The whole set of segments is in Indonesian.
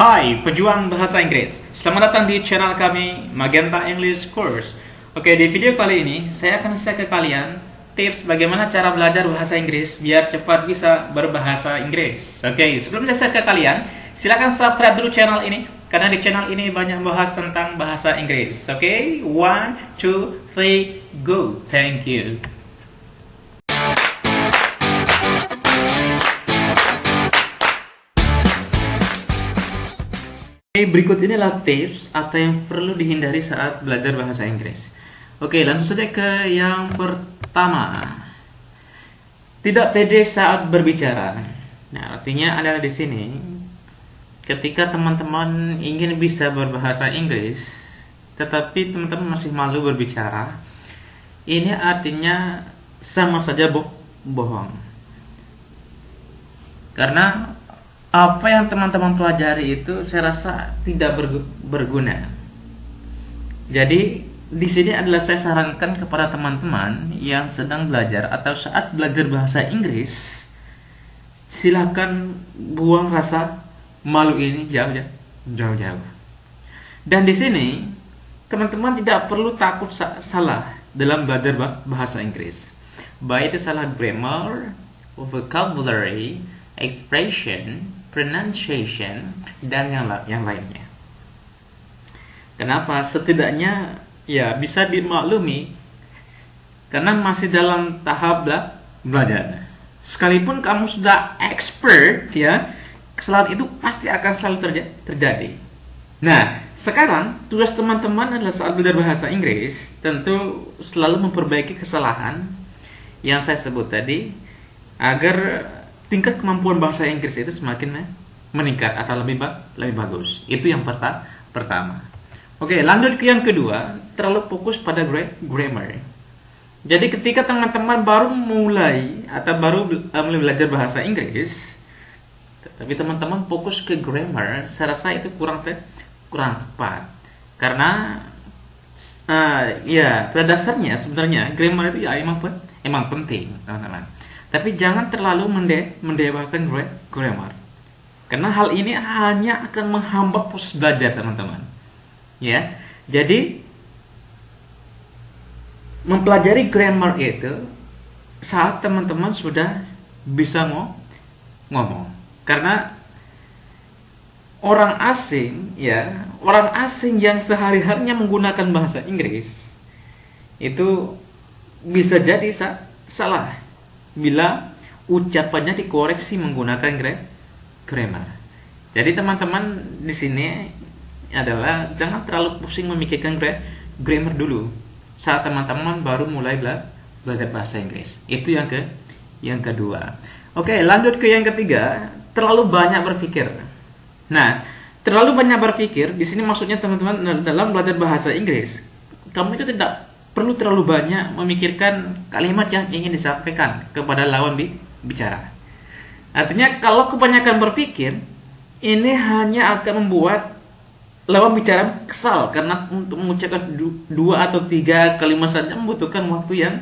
Hai, pejuang bahasa Inggris. Selamat datang di channel kami, Magenta English Course. Oke, di video kali ini saya akan share ke kalian tips bagaimana cara belajar bahasa Inggris biar cepat bisa berbahasa Inggris. Oke, sebelum saya share ke kalian, silakan subscribe dulu channel ini karena di channel ini banyak bahas tentang bahasa Inggris. Oke, 1, 2, 3, go. Thank you. Oke, berikut inilah tips atau yang perlu dihindari saat belajar bahasa Inggris. Oke, langsung saja ke yang pertama. Tidak pede saat berbicara. Nah, artinya adalah di sini ketika teman-teman ingin bisa berbahasa Inggris, tetapi teman-teman masih malu berbicara, ini artinya sama saja bohong. Karena apa yang teman-teman pelajari itu saya rasa tidak berguna. Jadi di sini adalah saya sarankan kepada teman-teman yang sedang belajar atau saat belajar bahasa Inggris, silakan buang rasa malu ini jauh-jauh. Dan di sini teman-teman tidak perlu takut salah dalam belajar bahasa Inggris. Baik itu salah grammar, vocabulary, expression, pronunciation, dan yang lainnya. Kenapa? Setidaknya ya bisa dimaklumi karena masih dalam tahap belajar. Sekalipun kamu sudah expert ya, kesalahan itu pasti akan selalu terjadi. Nah, sekarang tugas teman-teman adalah saat belajar bahasa Inggris tentu selalu memperbaiki kesalahan yang saya sebut tadi agar tingkat kemampuan bahasa Inggris itu semakin meningkat atau lebih bagus. Itu yang pertama. Oke, lanjut ke yang kedua, terlalu fokus pada grammar. Jadi ketika teman-teman baru mulai atau baru mulai belajar bahasa Inggris, tapi teman-teman fokus ke grammar, saya rasa itu kurang tepat. Karena ya pada dasarnya sebenarnya grammar itu ya emang penting, teman-teman. Tapi jangan terlalu mendewakan grammar. Karena hal ini hanya akan menghambat proses belajar teman-teman. Ya, jadi mempelajari grammar itu saat teman-teman sudah bisa ngomong. Karena orang asing yang sehari-harinya menggunakan bahasa Inggris itu bisa jadi salah bila ucapannya dikoreksi menggunakan grammar. Jadi teman-teman di sini adalah jangan terlalu pusing memikirkan grammar dulu saat teman-teman baru mulai belajar bahasa Inggris. Itu yang kedua. Oke, lanjut ke yang ketiga, terlalu banyak berpikir. Nah, terlalu banyak berpikir di sini maksudnya teman-teman dalam belajar bahasa Inggris, kamu itu tidak perlu terlalu banyak memikirkan kalimat yang ingin disampaikan kepada lawan bicara. Artinya kalau kebanyakan berpikir, ini hanya akan membuat lawan bicara kesal karena untuk mengucapkan 2 atau 3 kalimat saja membutuhkan waktu yang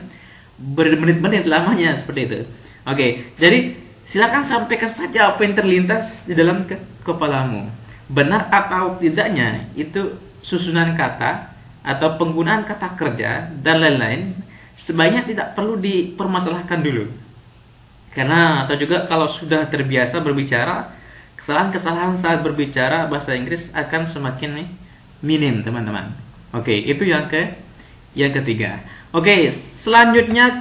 bermenit-menit lamanya seperti itu. Oke, jadi silakan sampaikan saja apa yang terlintas di dalam kepalamu. Benar atau tidaknya itu susunan kata atau penggunaan kata kerja dan lain-lain sebaiknya tidak perlu dipermasalahkan dulu. Karena atau juga kalau sudah terbiasa berbicara, kesalahan-kesalahan saat berbicara bahasa Inggris akan semakin minim, teman-teman. Oke, itu yang ketiga. Oke, selanjutnya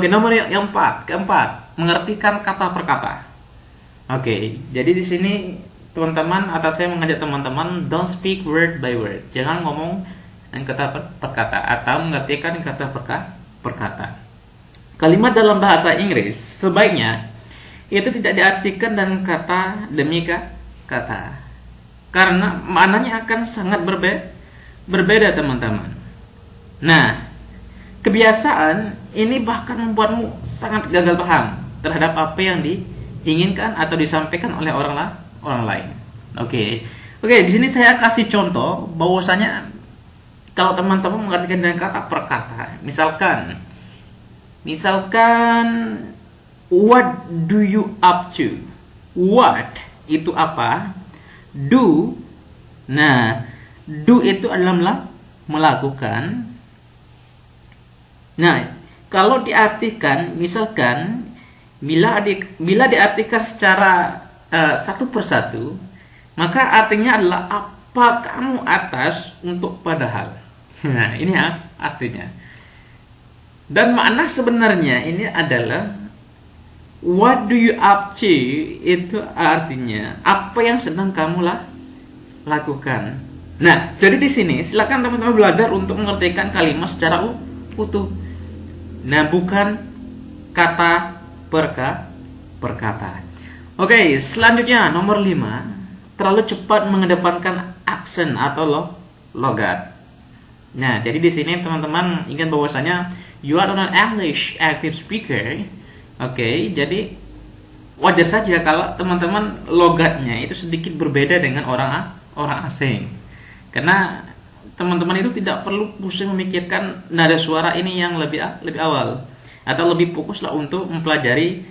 nomor yang keempat, mengartikan kata per kata. Oke, jadi di sini teman-teman atau saya mengajak teman-teman don't speak word by word. Jangan ngomong kata per kata atau mengartikan kata per kata. Kalimat dalam bahasa Inggris sebaiknya itu tidak diartikan dengan kata demi kata. Karena maknanya akan sangat berbeda, teman-teman. Nah, kebiasaan ini bahkan membuatmu sangat gagal paham terhadap apa yang diinginkan atau disampaikan oleh orang lain. Oke, di sini saya kasih contoh bahwasanya kalau teman-teman mengartikan dengan kata per kata, misalkan what do you up to? What itu apa? do. Nah, do itu adalah melakukan. Nah, kalau diartikan, misalkan bila diartikan secara satu persatu, maka artinya adalah apa kamu atas untuk padahal. Nah, ini artinya. Dan makna sebenarnya ini adalah what do you up to, itu artinya apa yang sedang kamu lakukan. Nah, jadi di sini silakan teman-teman belajar untuk mengertikan kalimat secara utuh. Nah, bukan kata per kata. Oke, selanjutnya nomor 5, terlalu cepat mengedepankan aksen atau logat. Nah, jadi di sini teman-teman ingat bahwasanya you are an English active speaker. Oke, jadi wajar saja kalau teman-teman logatnya itu sedikit berbeda dengan orang asing. Karena teman-teman itu tidak perlu pusing memikirkan nada suara ini yang lebih awal, atau lebih fokuslah untuk mempelajari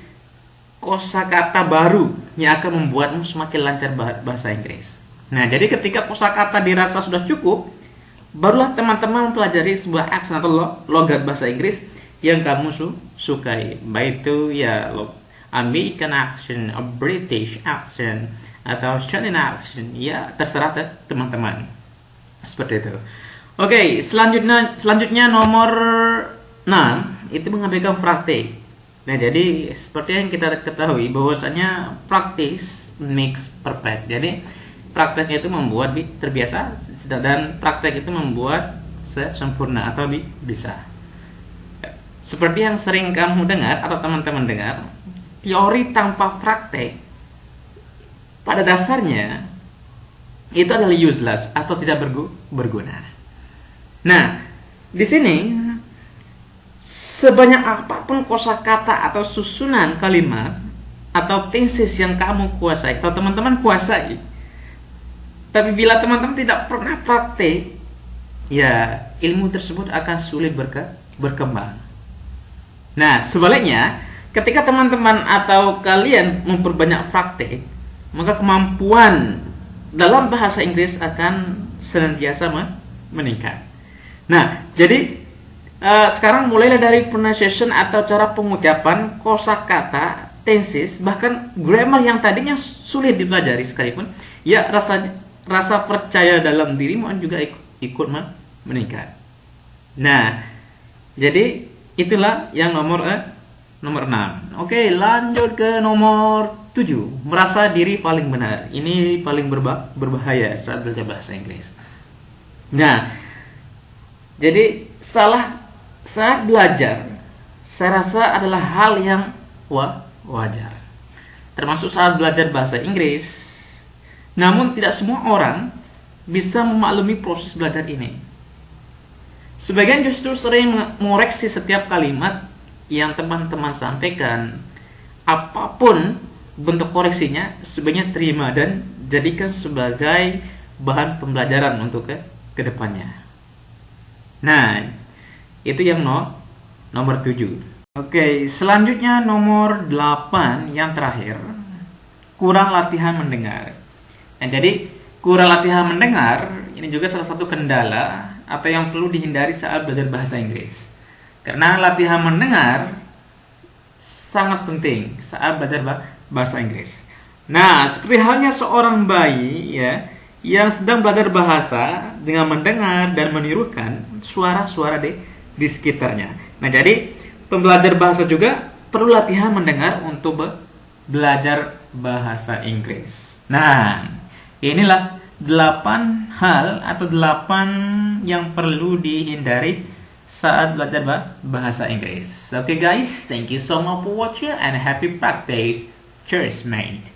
kosakata baru yang akan membuatmu semakin lancar bahasa Inggris. Nah, jadi ketika kosakata dirasa sudah cukup, barulah teman-teman mempelajari sebuah aksen atau logat bahasa Inggris yang kamu sukai. Baik itu ya American accent, a British accent, atau Australian accent, ya terserah teman-teman. Seperti itu. Oke, selanjutnya nomor 6 itu mengabaikan praktik. Nah, jadi seperti yang kita ketahui bahwasanya practice makes perfect. Jadi praktek itu membuat terbiasa, dan praktek itu membuat sempurna atau bisa. Seperti yang sering kamu dengar atau teman-teman dengar, teori tanpa praktek pada dasarnya itu adalah useless atau tidak berguna. Nah, di sini sebanyak apapun kosakata atau susunan kalimat atau tenses yang kamu kuasai atau teman-teman kuasai, tapi bila teman-teman tidak pernah praktik, ya ilmu tersebut akan sulit berkembang. Nah, sebaliknya, ketika teman-teman atau kalian memperbanyak praktik, maka kemampuan dalam bahasa Inggris akan senantiasa meningkat. Nah, jadi sekarang mulailah dari pronunciation atau cara pengucapan, kosakata, tenses, bahkan grammar yang tadinya sulit dipelajari sekalipun, ya rasa percaya dalam dirimu juga ikut meningkat. Nah, jadi itulah yang nomor 6. Oke, lanjut ke nomor 7. Merasa diri paling benar. Ini paling berbahaya saat belajar bahasa Inggris. Nah, jadi saat belajar, saya rasa adalah hal yang wajar. Termasuk saat belajar bahasa Inggris. Namun tidak semua orang bisa memaklumi proses belajar ini. Sebagian justru sering mengoreksi setiap kalimat yang teman-teman sampaikan. Apapun bentuk koreksinya, sebaiknya terima dan jadikan sebagai bahan pembelajaran untuk ke depannya. Nah, itu yang nomor 7. Oke, selanjutnya nomor 8 yang terakhir, kurang latihan mendengar. Nah, jadi kurang latihan mendengar ini juga salah satu kendala atau yang perlu dihindari saat belajar bahasa Inggris. Karena latihan mendengar sangat penting saat belajar bahasa Inggris. Nah, seperti halnya seorang bayi ya yang sedang belajar bahasa dengan mendengar dan menirukan suara-suara di sekitarnya. Nah, jadi pembelajar bahasa juga perlu latihan mendengar untuk belajar bahasa Inggris. Nah, inilah 8 hal atau 8 yang perlu dihindari saat belajar bahasa Inggris. Okay guys, thank you so much for watching and happy practice. Cheers mate.